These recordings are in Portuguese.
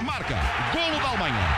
marca, golo da Alemanha.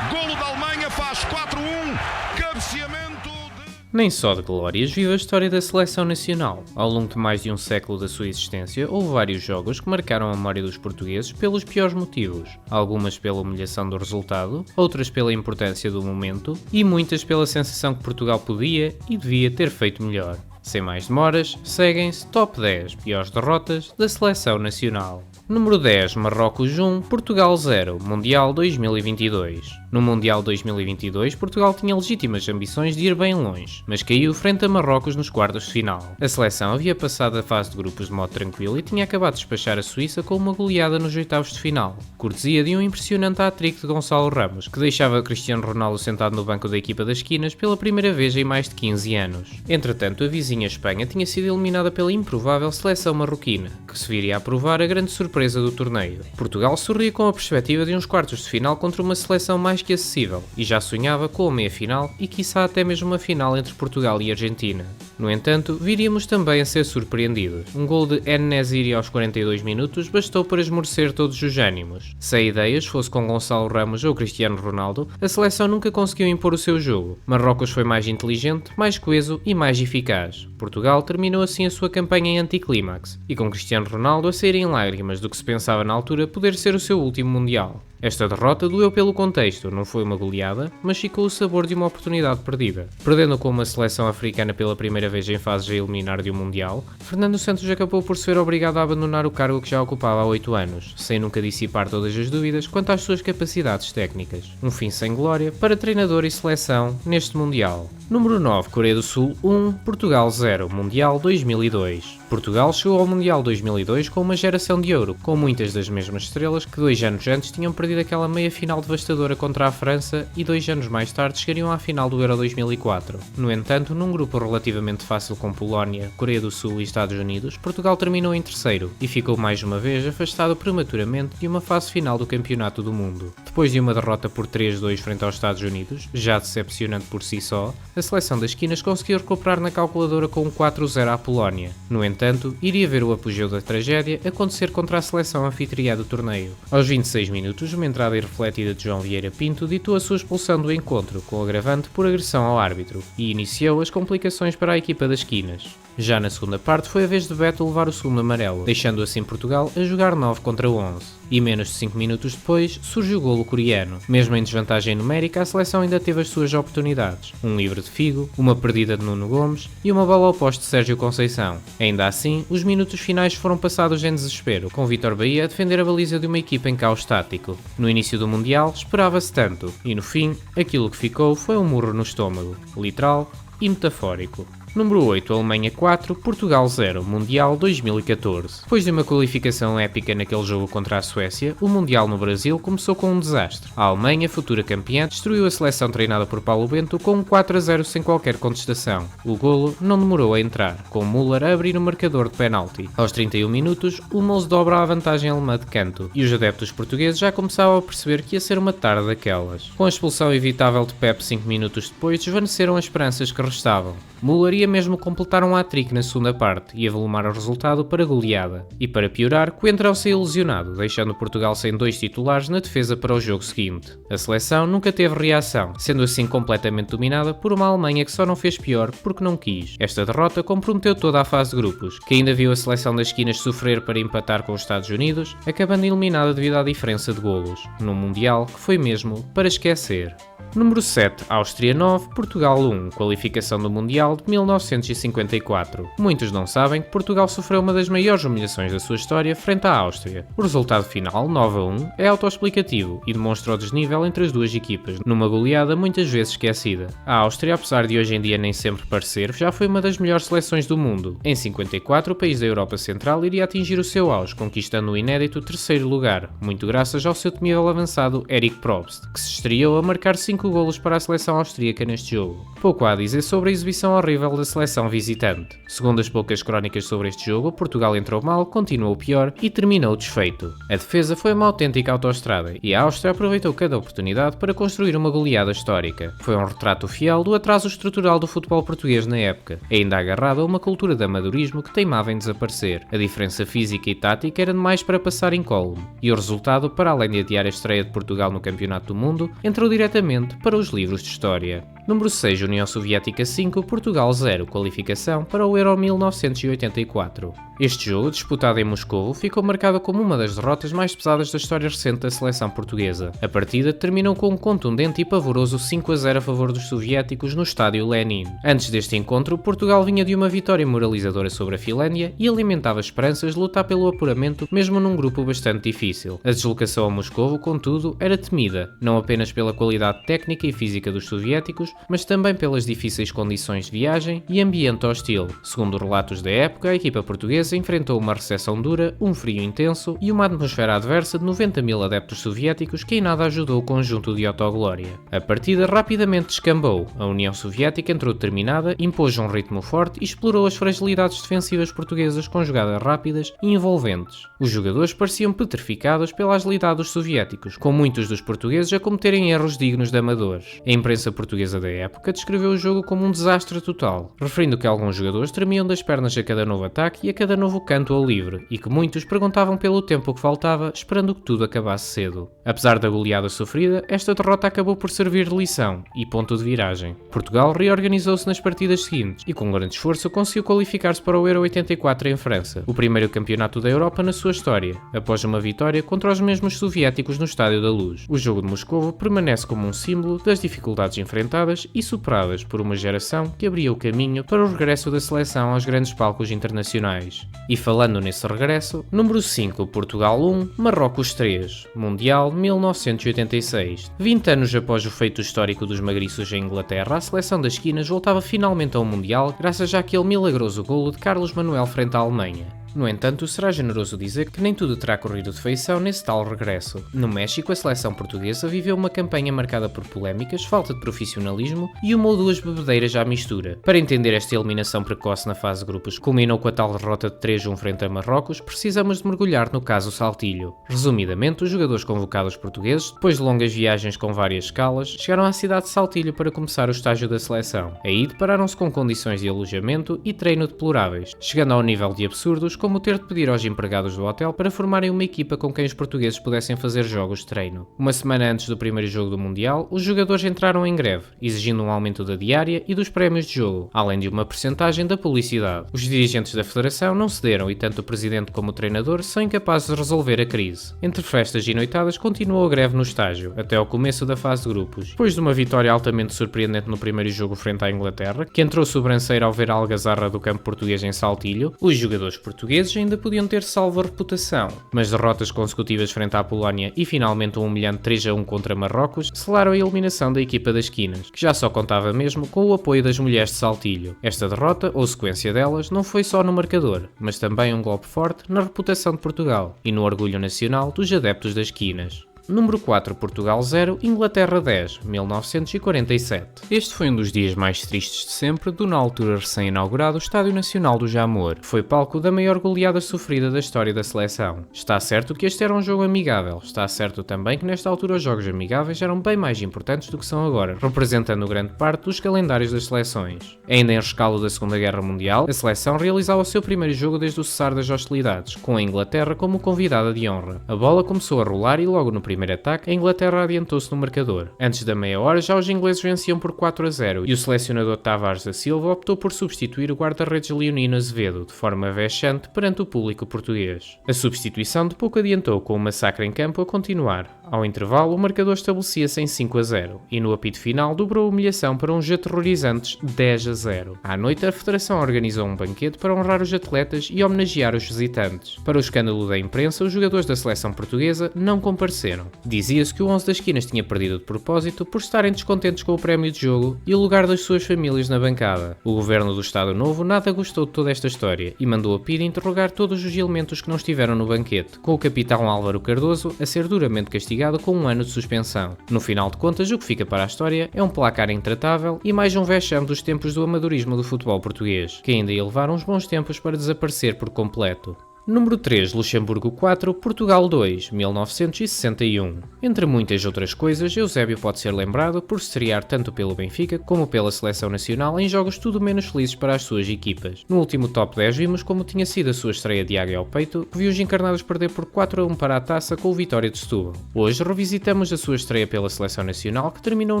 Golo da Alemanha, faz 4-1, cabeceamento de... Nem só de glórias vive a história da seleção nacional. Ao longo de mais de um século da sua existência, houve vários jogos que marcaram a memória dos portugueses pelos piores motivos. Algumas pela humilhação do resultado, outras pela importância do momento e muitas pela sensação que Portugal podia e devia ter feito melhor. Sem mais demoras, seguem-se Top 10 piores derrotas da seleção nacional. Número 10, Marrocos 1, Portugal 0, Mundial 2022. No Mundial 2022, Portugal tinha legítimas ambições de ir bem longe, mas caiu frente a Marrocos nos quartos de final. A seleção havia passado a fase de grupos de modo tranquilo e tinha acabado de despachar a Suíça com uma goleada nos oitavos de final, cortesia de um impressionante hat-trick de Gonçalo Ramos, que deixava Cristiano Ronaldo sentado no banco da equipa das esquinas pela primeira vez em mais de 15 anos. Entretanto, a vizinha Espanha tinha sido eliminada pela improvável seleção marroquina, que se viria a provar a grande surpresa do torneio. Portugal sorria com a perspectiva de uns quartos de final contra uma seleção mais que acessível, e já sonhava com a meia-final e quiçá até mesmo uma final entre Portugal e Argentina. No entanto, viríamos também a ser surpreendidos. Um gol de En-Nesyri aos 42 minutos bastou para esmorecer todos os ânimos. Se a ideias fosse com Gonçalo Ramos ou Cristiano Ronaldo, a seleção nunca conseguiu impor o seu jogo. Marrocos foi mais inteligente, mais coeso e mais eficaz. Portugal terminou assim a sua campanha em anticlímax, e com Cristiano Ronaldo a sair em lágrimas do que se pensava na altura poder ser o seu último Mundial. Esta derrota doeu pelo contexto, não foi uma goleada, mas ficou o sabor de uma oportunidade perdida. Perdendo com uma seleção africana pela primeira vez em fases a eliminar de um Mundial, Fernando Santos acabou por se ver obrigado a abandonar o cargo que já ocupava há 8 anos, sem nunca dissipar todas as dúvidas quanto às suas capacidades técnicas. Um fim sem glória para treinador e seleção neste Mundial. Número 9, Coreia do Sul 1, Portugal 0, Mundial 2002. Portugal chegou ao Mundial 2002 com uma geração de ouro, com muitas das mesmas estrelas que 2 anos antes tinham perdido aquela meia-final devastadora contra a França e 2 anos mais tarde chegariam à final do Euro 2004. No entanto, num grupo relativamente fácil com Polónia, Coreia do Sul e Estados Unidos, Portugal terminou em terceiro e ficou mais uma vez afastado prematuramente de uma fase final do Campeonato do Mundo. Depois de uma derrota por 3-2 frente aos Estados Unidos, já decepcionante por si só, a seleção das esquinas conseguiu recuperar na calculadora com um 4-0 à Polónia. No entanto, iria ver o apogeu da tragédia acontecer contra a seleção anfitriã do torneio. Aos 26 minutos, uma entrada irrefletida de João Vieira Pinto ditou a sua expulsão do encontro, com agravante por agressão ao árbitro, e iniciou as complicações para a equipa das esquinas. Já na segunda parte foi a vez de Beto levar o segundo amarelo, deixando assim Portugal a jogar 9 contra 11. E menos de 5 minutos depois surge o golo coreano. Mesmo em desvantagem numérica, a seleção ainda teve as suas oportunidades. Um livre de Figo, uma perdida de Nuno Gomes e uma bola ao poste de Sérgio Conceição. Ainda assim, os minutos finais foram passados em desespero, com Vítor Bahia a defender a baliza de uma equipa em caos tático. No início do Mundial, esperava-se tanto, e no fim, aquilo que ficou foi um murro no estômago, literal e metafórico. Número 8, Alemanha 4, Portugal 0, Mundial 2014. Depois de uma qualificação épica naquele jogo contra a Suécia, o Mundial no Brasil começou com um desastre. A Alemanha, futura campeã, destruiu a seleção treinada por Paulo Bento com um 4-0 sem qualquer contestação. O golo não demorou a entrar, com Müller a abrir o marcador de penalti. Aos 31 minutos, o Hummels dobra a vantagem alemã de canto, e os adeptos portugueses já começavam a perceber que ia ser uma tarde daquelas. Com a expulsão evitável de Pep 5 minutos depois, desvaneceram as esperanças que restavam. Müller ia mesmo completar um hat-trick na segunda parte e avolumar o resultado para goleada. E para piorar, Coentrão saiu lesionado, deixando Portugal sem 2 titulares na defesa para o jogo seguinte. A seleção nunca teve reação, sendo assim completamente dominada por uma Alemanha que só não fez pior porque não quis. Esta derrota comprometeu toda a fase de grupos, que ainda viu a seleção das esquinas sofrer para empatar com os Estados Unidos, acabando eliminada devido à diferença de golos, num Mundial que foi mesmo para esquecer. Número 7, Áustria 9, Portugal 1, qualificação do Mundial de 1954. Muitos não sabem que Portugal sofreu uma das maiores humilhações da sua história frente à Áustria. O resultado final, 9-1, é autoexplicativo e demonstra o desnível entre as duas equipas, numa goleada muitas vezes esquecida. A Áustria, apesar de hoje em dia nem sempre parecer, já foi uma das melhores seleções do mundo. Em 54, o país da Europa Central iria atingir o seu auge, conquistando o inédito terceiro lugar, muito graças ao seu temível avançado Eric Probst, que se estreou a marcar 5 golos para a seleção austríaca neste jogo. Pouco há a dizer sobre a exibição horrível da seleção visitante. Segundo as poucas crónicas sobre este jogo, Portugal entrou mal, continuou pior e terminou desfeito. A defesa foi uma autêntica autoestrada e a Áustria aproveitou cada oportunidade para construir uma goleada histórica. Foi um retrato fiel do atraso estrutural do futebol português na época, ainda agarrado a uma cultura de amadorismo que teimava em desaparecer. A diferença física e tática era demais para passar incólume, e o resultado, para além de adiar a estreia de Portugal no Campeonato do Mundo, entrou diretamente para os livros de história. Número 6, União Soviética 5, Portugal 0, qualificação para o Euro 1984. Este jogo, disputado em Moscovo, ficou marcado como uma das derrotas mais pesadas da história recente da seleção portuguesa. A partida terminou com um contundente e pavoroso 5-0 a favor dos soviéticos no estádio Lenin. Antes deste encontro, Portugal vinha de uma vitória moralizadora sobre a Finlândia e alimentava esperanças de lutar pelo apuramento, mesmo num grupo bastante difícil. A deslocação a Moscovo, contudo, era temida, não apenas pela qualidade técnica e física dos soviéticos, mas também pelas difíceis condições de viagem e ambiente hostil. Segundo relatos da época, a equipa portuguesa enfrentou uma recepção dura, um frio intenso e uma atmosfera adversa de 90 mil adeptos soviéticos que em nada ajudou o conjunto de autoglória. A partida rapidamente descambou, a União Soviética entrou determinada, impôs um ritmo forte e explorou as fragilidades defensivas portuguesas com jogadas rápidas e envolventes. Os jogadores pareciam petrificados pela agilidade dos soviéticos, com muitos dos portugueses a cometerem erros dignos de amadores. A imprensa portuguesa da época descreveu o jogo como um desastre total, referindo que alguns jogadores tremiam das pernas a cada novo ataque e a cada novo canto ao livre, e que muitos perguntavam pelo tempo que faltava, esperando que tudo acabasse cedo. Apesar da goleada sofrida, esta derrota acabou por servir de lição e ponto de viragem. Portugal reorganizou-se nas partidas seguintes e, com grande esforço, conseguiu qualificar-se para o Euro 84 em França, o primeiro campeonato da Europa na sua história, após uma vitória contra os mesmos soviéticos no Estádio da Luz. O jogo de Moscovo permanece como um símbolo das dificuldades enfrentadas e superadas por uma geração que abria o caminho para o regresso da seleção aos grandes palcos internacionais. E falando nesse regresso, número 5, Portugal 1, Marrocos 3, Mundial 1986. 20 anos após o feito histórico dos magriços em Inglaterra, a seleção das esquinas voltava finalmente ao Mundial graças àquele milagroso golo de Carlos Manuel frente à Alemanha. No entanto, será generoso dizer que nem tudo terá corrido de feição nesse tal regresso. No México, a seleção portuguesa viveu uma campanha marcada por polémicas, falta de profissionalismo e uma ou duas bebedeiras à mistura. Para entender esta eliminação precoce na fase de grupos, culminou com a tal derrota de 3-1 frente a Marrocos, precisamos de mergulhar no caso Saltilho. Resumidamente, os jogadores convocados portugueses, depois de longas viagens com várias escalas, chegaram à cidade de Saltilho para começar o estágio da seleção. Aí depararam-se com condições de alojamento e treino deploráveis, chegando ao nível de absurdos como ter de pedir aos empregados do hotel para formarem uma equipa com quem os portugueses pudessem fazer jogos de treino. Uma semana antes do primeiro jogo do Mundial, os jogadores entraram em greve, exigindo um aumento da diária e dos prémios de jogo, além de uma percentagem da publicidade. Os dirigentes da federação não cederam e tanto o presidente como o treinador são incapazes de resolver a crise. Entre festas e noitadas continuou a greve no estágio, até ao começo da fase de grupos. Depois de uma vitória altamente surpreendente no primeiro jogo frente à Inglaterra, que entrou sobranceira ao ver a algazarra do campo português em Saltilho, os jogadores portugueses ainda podiam ter salvo a reputação, mas derrotas consecutivas frente à Polónia e finalmente um humilhante 3-1 contra Marrocos selaram a eliminação da equipa das esquinas, que já só contava mesmo com o apoio das mulheres de Saltilho. Esta derrota, ou sequência delas, não foi só no marcador, mas também um golpe forte na reputação de Portugal e no orgulho nacional dos adeptos das esquinas. Número 4, Portugal 0, Inglaterra 10, 1947. Este foi um dos dias mais tristes de sempre do na altura recém-inaugurado Estádio Nacional do Jamor. Foi palco da maior goleada sofrida da história da seleção. Está certo que este era um jogo amigável, está certo também que nesta altura os jogos amigáveis eram bem mais importantes do que são agora, representando grande parte dos calendários das seleções. Ainda em rescaldo da Segunda Guerra Mundial, a seleção realizava o seu primeiro jogo desde o cessar das hostilidades, com a Inglaterra como convidada de honra. A bola começou a rolar e logo no primeiro ataque, a Inglaterra adiantou-se no marcador. Antes da meia hora, já os ingleses venciam por 4-0 e o selecionador Tavares da Silva optou por substituir o guarda-redes Leonino Azevedo, de forma vexante perante o público português. A substituição de pouco adiantou, com o massacre em campo a continuar. Ao intervalo, o marcador estabelecia-se em 5-0 e no apito final dobrou a humilhação para uns aterrorizantes 10-0. À noite, a Federação organizou um banquete para honrar os atletas e homenagear os visitantes. Para o escândalo da imprensa, os jogadores da seleção portuguesa não compareceram. Dizia-se que o 11 das esquinas tinha perdido de propósito por estarem descontentes com o prémio de jogo e o lugar das suas famílias na bancada. O governo do Estado Novo nada gostou de toda esta história e mandou a PIDE interrogar todos os elementos que não estiveram no banquete, com o capitão Álvaro Cardoso a ser duramente castigado castigado com 1 ano de suspensão. No final de contas, o que fica para a história é um placar intratável e mais um vexame dos tempos do amadorismo do futebol português, que ainda ia levar uns bons tempos para desaparecer por completo. Número 3, Luxemburgo 4, Portugal 2, 1961. Entre muitas outras coisas, Eusébio pode ser lembrado por se estrear tanto pelo Benfica como pela Seleção Nacional em jogos tudo menos felizes para as suas equipas. No último top 10 vimos como tinha sido a sua estreia de águia ao peito, que viu os encarnados perder por 4-1 para a taça com o Vitória de Setúbal. Hoje revisitamos a sua estreia pela Seleção Nacional, que terminou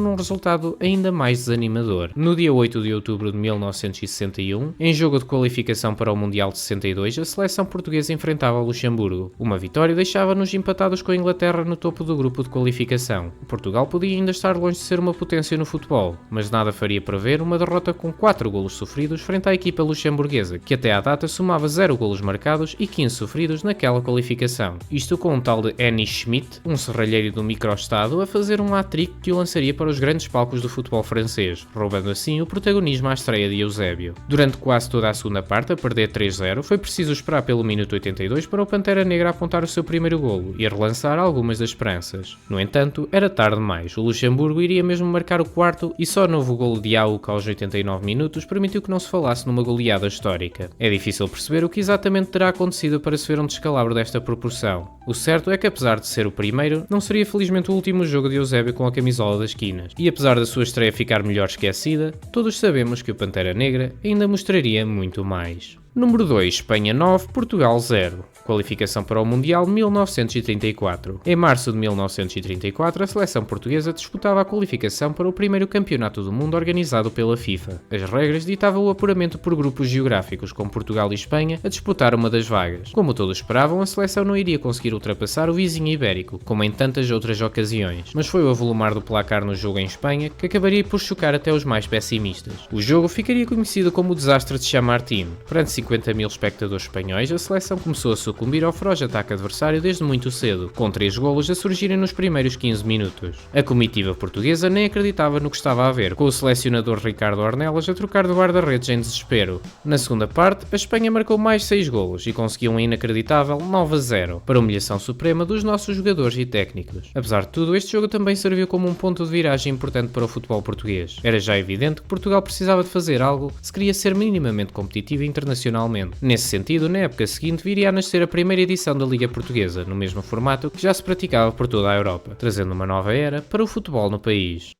num resultado ainda mais desanimador. No dia 8 de outubro de 1961, em jogo de qualificação para o Mundial de 62, a seleção portuguesa enfrentava o Luxemburgo. Uma vitória deixava-nos empatados com a Inglaterra no topo do grupo de qualificação. Portugal podia ainda estar longe de ser uma potência no futebol, mas nada faria prever uma derrota com 4 golos sofridos frente à equipa luxemburguesa, que até à data somava 0 golos marcados e 15 sofridos naquela qualificação. Isto com um tal de Annie Schmidt, um serralheiro do microestado, a fazer um hat-trick que o lançaria para os grandes palcos do futebol francês, roubando assim o protagonismo à estreia de Eusébio. Durante quase toda a segunda parte, a perder 3-0, foi preciso esperar pelo minuto 82 para o Pantera Negra apontar o seu primeiro golo e relançar algumas das esperanças. No entanto, era tarde demais, o Luxemburgo iria mesmo marcar o quarto e só o novo golo de Auk aos 89 minutos permitiu que não se falasse numa goleada histórica. É difícil perceber o que exatamente terá acontecido para se ver um descalabro desta proporção. O certo é que apesar de ser o primeiro, não seria felizmente o último jogo de Eusébio com a camisola das quinas. E apesar da sua estreia ficar melhor esquecida, todos sabemos que o Pantera Negra ainda mostraria muito mais. Número 2, Espanha 9, Portugal 0. Qualificação para o Mundial 1934. Em março de 1934, a seleção portuguesa disputava a qualificação para o primeiro campeonato do mundo organizado pela FIFA. As regras ditavam o apuramento por grupos geográficos, com Portugal e Espanha a disputar uma das vagas. Como todos esperavam, a seleção não iria conseguir ultrapassar o vizinho ibérico, como em tantas outras ocasiões. Mas foi o avolumar do placar no jogo em Espanha que acabaria por chocar até os mais pessimistas. O jogo ficaria conhecido como o desastre de Chamartín. Perante 50 mil espectadores espanhóis, a seleção começou a sucumbir ao feroz ataque adversário desde muito cedo, com 3 golos a surgirem nos primeiros 15 minutos. A comitiva portuguesa nem acreditava no que estava a ver, com o selecionador Ricardo Ornelas a trocar de guarda-redes em desespero. Na segunda parte, a Espanha marcou mais 6 golos e conseguiu um inacreditável 9-0, para a humilhação suprema dos nossos jogadores e técnicos. Apesar de tudo, este jogo também serviu como um ponto de viragem importante para o futebol português. Era já evidente que Portugal precisava de fazer algo se queria ser minimamente competitivo internacionalmente. Nesse sentido, na época seguinte viria a nascer a primeira edição da Liga Portuguesa, no mesmo formato que já se praticava por toda a Europa, trazendo uma nova era para o futebol no país.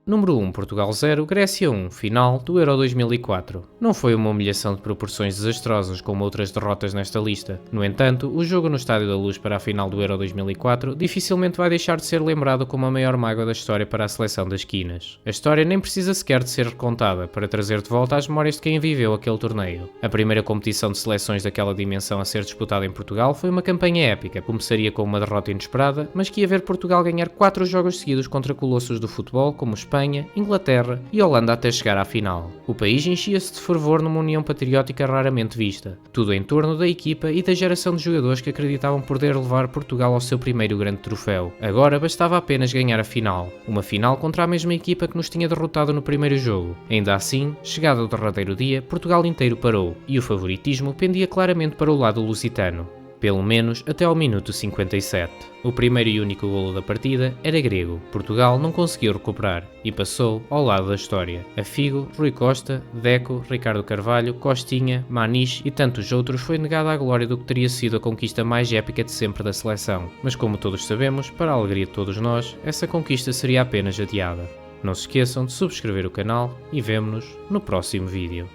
Número 1, Portugal 0, Grécia 1, final do Euro 2004. Não foi uma humilhação de proporções desastrosas como outras derrotas nesta lista. No entanto, o jogo no Estádio da Luz para a final do Euro 2004 dificilmente vai deixar de ser lembrado como a maior mágoa da história para a seleção das quinas. A história nem precisa sequer de ser recontada para trazer de volta as memórias de quem viveu aquele torneio. A primeira competição de seleções daquela dimensão a ser disputada em Portugal foi uma campanha épica. Começaria com uma derrota inesperada, mas que ia ver Portugal ganhar 4 jogos seguidos contra colossos do futebol como Espanha, Inglaterra e Holanda até chegar à final. O país enchia-se de fervor numa união patriótica raramente vista, tudo em torno da equipa e da geração de jogadores que acreditavam poder levar Portugal ao seu primeiro grande troféu. Agora bastava apenas ganhar a final, uma final contra a mesma equipa que nos tinha derrotado no primeiro jogo. Ainda assim, chegado ao derradeiro dia, Portugal inteiro parou e o favoritismo pendia claramente para o lado lusitano. Pelo menos até ao minuto 57. O primeiro e único golo da partida era grego. Portugal não conseguiu recuperar e passou ao lado da história. A Figo, Rui Costa, Deco, Ricardo Carvalho, Costinha, Maniche e tantos outros foi negada a glória do que teria sido a conquista mais épica de sempre da seleção. Mas como todos sabemos, para a alegria de todos nós, essa conquista seria apenas adiada. Não se esqueçam de subscrever o canal e vemo-nos no próximo vídeo.